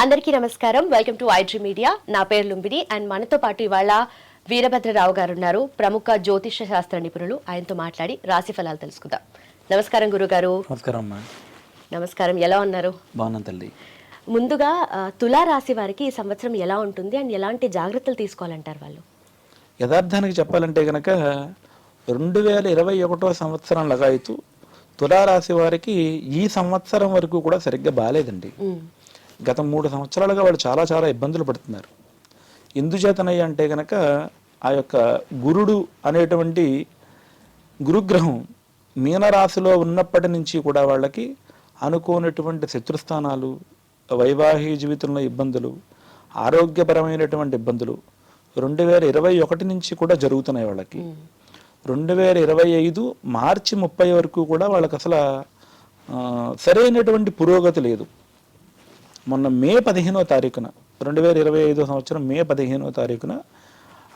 అందరికీ నమస్కారం. Welcome to iDream media. నా పేరు లుంబిని అండ్ మనతో పాటు ఇవాళ వీరభద్రరావు గారు ఉన్నారు, ప్రముఖ జ్యోతిష శాస్త్ర నిపుణులు. ఆయనతో మాట్లాడి రాశి ఫలాలు తెలుసుకుందాం. నమస్కారం గురుగారు. నమస్కారం అమ్మా. నమస్కారం. ఎలా ఉన్నారు? బాగున్నాను తల్లి. ముందుగా తులా రాశి వారికి ఈ సంవత్సరం ఎలా ఉంటుంది అండ్ ఎలాంటి జాగ్రత్తలు తీసుకోవాలంటారు వాళ్ళు? యథార్థానికి చెప్పాలంటే కనుక 2021 సంవత్సరం లగాయతు తులారాశి వారికి ఈ సంవత్సరం వరకు కూడా సరిగ్గా బాగాలేదండి. గత 3 సంవత్సరాలుగా వాళ్ళు చాలా చాలా ఇబ్బందులు పడుతున్నారు. ఎందుచేతనయ్య అంటే కనుక ఆ యొక్క గురుడు అనేటువంటి గురుగ్రహం మీనరాశిలో ఉన్నప్పటి నుంచి కూడా వాళ్ళకి అనుకోనటువంటి శత్రుస్థానాలు, వైవాహిక జీవితంలో ఇబ్బందులు, ఆరోగ్యపరమైనటువంటి ఇబ్బందులు 2021 నుంచి కూడా జరుగుతున్నాయి వాళ్ళకి. 2025 మార్చి 30 వరకు కూడా వాళ్ళకి అసలు సరైనటువంటి పురోగతి లేదు. మొన్న మే 15వ తారీఖున 2025 సంవత్సరం మే 15వ తారీఖున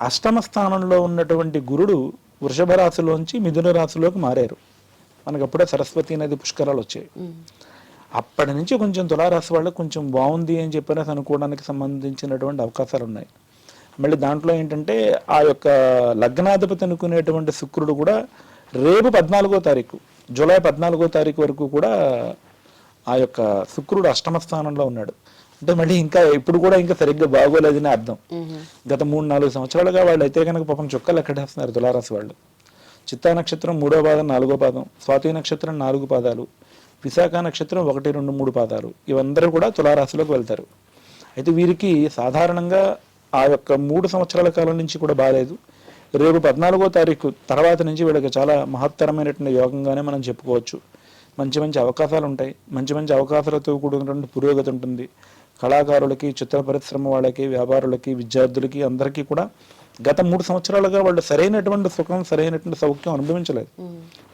అష్టమ స్థానంలో ఉన్నటువంటి గురుడు వృషభ రాశిలోంచి మిథున రాశిలోకి మారారు. మనకు అప్పుడే సరస్వతి నది పుష్కరాలు వచ్చాయి. అప్పటి నుంచి కొంచెం తులారాశి వాళ్ళకి కొంచెం బాగుంది అని చెప్పిన అనుకోవడానికి సంబంధించినటువంటి అవకాశాలు ఉన్నాయి. మళ్ళీ దాంట్లో ఏంటంటే ఆ యొక్క లగ్నాధిపతి అనుకునేటువంటి శుక్రుడు కూడా రేపు 14వ తారీఖు, జూలై 14వ తారీఖు వరకు కూడా ఆ యొక్క శుక్రుడు అష్టమ స్థానంలో ఉన్నాడు. అంటే మళ్ళీ ఇంకా ఇప్పుడు కూడా ఇంకా సరిగ్గా బాగోలేదని అర్థం. గత 3-4 సంవత్సరాలుగా వాళ్ళు అయితే కనుక పాపం చుక్కలు ఎక్కడేస్తున్నారు తులారాశి వాళ్ళు. చిత్తా నక్షత్రం 3వ పాదం 4వ పాదం, స్వాతి నక్షత్రం 4 పాదాలు, విశాఖ నక్షత్రం 1, 2, 3 పాదాలు, ఇవందరూ కూడా తులారాశిలోకి వెళ్తారు. అయితే వీరికి సాధారణంగా ఆ యొక్క 3 సంవత్సరాల కాలం నుంచి కూడా బాగాలేదు. రేపు 14వ తారీఖు తర్వాత నుంచి వీళ్ళకి చాలా మహత్తరమైనటువంటి యోగంగానే మనం చెప్పుకోవచ్చు. మంచి మంచి అవకాశాలు ఉంటాయి. మంచి మంచి అవకాశాలతో కూడినటువంటి పురోగతి ఉంటుంది. కళాకారులకి, చిత్ర పరిశ్రమ వాళ్ళకి, వ్యాపారులకి, విద్యార్థులకి అందరికీ కూడా గత 3 సంవత్సరాలుగా వాళ్ళు సరైనటువంటి సుఖం, సరైనటువంటి సౌఖ్యం అనుభవించలేదు.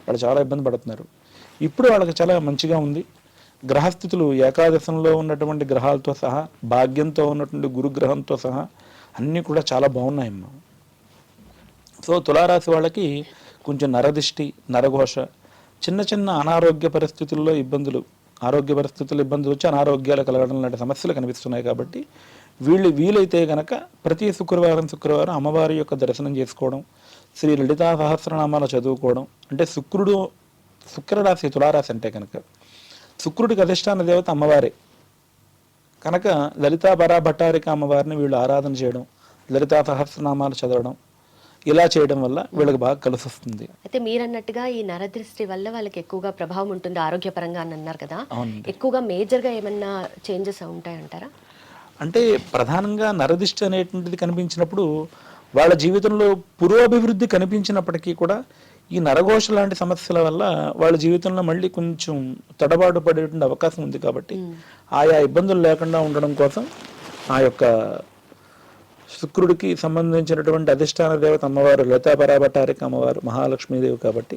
వాళ్ళు చాలా ఇబ్బంది పడుతున్నారు. ఇప్పుడు వాళ్ళకి చాలా మంచిగా ఉంది. గ్రహస్థితులు ఏకాదశంలో ఉన్నటువంటి గ్రహాలతో సహా, భాగ్యంతో ఉన్నటువంటి గురుగ్రహంతో సహా అన్నీ కూడా చాలా బాగున్నాయమ్మా. సో తులారాశి వాళ్ళకి కొంచెం నరదిష్టి, నరఘోష, చిన్న చిన్న అనారోగ్య పరిస్థితుల్లో ఇబ్బందులు, ఆరోగ్య పరిస్థితుల్లో ఇబ్బందులు వచ్చి అనారోగ్యాలు కలగడం లాంటి సమస్యలు కనిపిస్తున్నాయి. కాబట్టి వీలైతే గనక ప్రతి శుక్రవారం అమ్మవారి యొక్క దర్శనం చేసుకోవడం, శ్రీ లలితా సహస్రనామాలు చదువుకోవడం. అంటే శుక్రరాశి తులారాశి అంటే కనుక శుక్రుడికి అధిష్టాన దేవత అమ్మవారే కనుక లలితా భట్టారిక అమ్మవారిని వీళ్ళు ఆరాధన చేయడం, లలితా సహస్రనామాలు చదవడం, ఇలా చేయడం వల్ల వీళ్ళకి బాగా కలిసి వస్తుంది. అయితే మీరన్నట్టుగా ఈ నరదృష్టి వల్ల వాళ్ళకి ఎక్కువగా ప్రభావం ఉంటుంది ఆరోగ్యపరంగా అని అన్నారు కదా. ఎక్కువగా మేజర్గా ఏమన్నా చేంజెస్ ఉంటాయంటారా? అంటే ప్రధానంగా నరదృష్టి అనేటువంటిది కనిపించినప్పుడు వాళ్ళ జీవితంలో పురోభివృద్ధి కనిపించినప్పటికీ కూడా ఈ నరఘోష లాంటి సమస్యల వల్ల వాళ్ళ జీవితంలో మళ్ళీ కొంచెం తడబాటు పడేటువంటి అవకాశం ఉంది. కాబట్టి ఆయా ఇబ్బందులు లేకుండా ఉండడం కోసం ఆ యొక్క శుక్రుడికి సంబంధించినటువంటి అధిష్టాన దేవత అమ్మవారు లలితా భట్టారిక అమ్మవారు మహాలక్ష్మీదేవి. కాబట్టి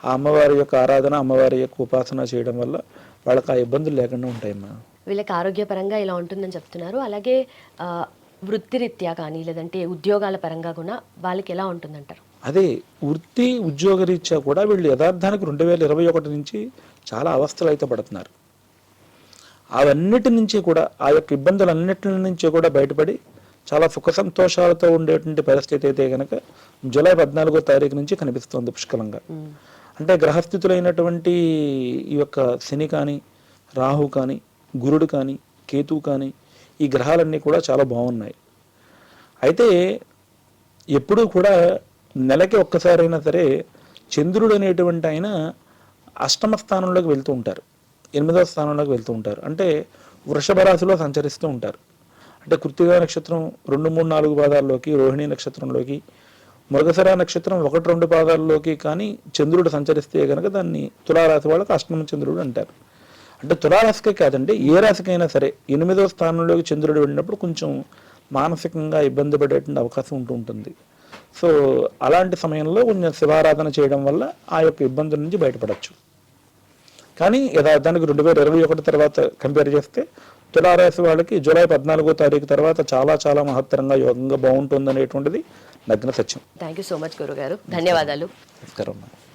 ఆ అమ్మవారి యొక్క ఆరాధన, అమ్మవారి యొక్క ఉపాసన చేయడం వల్ల వాళ్ళకి ఆ ఇబ్బందులు లేకుండా ఉంటాయమ్మా. వీళ్ళకి ఆరోగ్యపరంగా ఇలా ఉంటుందని చెప్తున్నారు. అలాగే వృత్తిరీత్యా కానీ లేదంటే ఉద్యోగాల పరంగా కూడా వాళ్ళకి ఎలా ఉంటుందంటారు? అదే వృత్తి ఉద్యోగ రీత్యా కూడా వీళ్ళు యథార్థానికి 2021 నుంచి చాలా అవస్థలు అయితే పడుతున్నారు. అవన్నిటి నుంచి కూడా ఆ యొక్క ఇబ్బందులన్నిటి నుంచి కూడా బయటపడి చాలా సుఖ సంతోషాలతో ఉండేటువంటి పరిస్థితి అయితే కనుక జూలై 14వ తారీఖు నుంచి కనిపిస్తుంది పుష్కలంగా. అంటే గ్రహస్థితులైనటువంటి ఈ యొక్క శని కానీ, రాహు కానీ, గురుడు కానీ, కేతువు కానీ, ఈ గ్రహాలన్నీ కూడా చాలా బాగున్నాయి. అయితే ఎప్పుడూ కూడా నెలకి ఒక్కసారైనా సరే చంద్రుడు అనేటువంటి ఆయన అష్టమ స్థానంలోకి వెళ్తూ ఉంటారు, 8వ స్థానంలోకి వెళ్తూ ఉంటారు. అంటే వృషభ రాశిలో సంచరిస్తూ ఉంటారు. అంటే కృత్తికా నక్షత్రం 2, 3, 4 పాదాల్లోకి, రోహిణి నక్షత్రంలోకి, మృగశిర నక్షత్రం 1, 2 పాదాల్లోకి కానీ చంద్రుడు సంచరిస్తే కనుక దాన్ని తులారాశి వాళ్ళకి అష్టమ చంద్రుడు అంటారు. అంటే తులారాశికే కాదండి, ఏ రాశికైనా సరే 8వ స్థానంలోకి చంద్రుడు వెళ్ళినప్పుడు కొంచెం మానసికంగా ఇబ్బంది పడేటువంటి అవకాశం ఉంటుంది. సో అలాంటి సమయంలో కొంచెం శివారాధన చేయడం వల్ల ఆ యొక్క ఇబ్బందుల నుంచి బయటపడవచ్చు. కానీ యథార్థానికి 2021 తర్వాత కంపేర్ చేస్తే తులారాశి వాళ్ళకి జూలై 14వ తారీఖు తర్వాత చాలా చాలా మహత్తరంగా యోగంగా బాగుంటుంది అనేటువంటిది నగ్న సత్యం. థ్యాంక్ యూ సో మచ్ గురుగారు. ధన్యవాదాలు. నమస్కారం.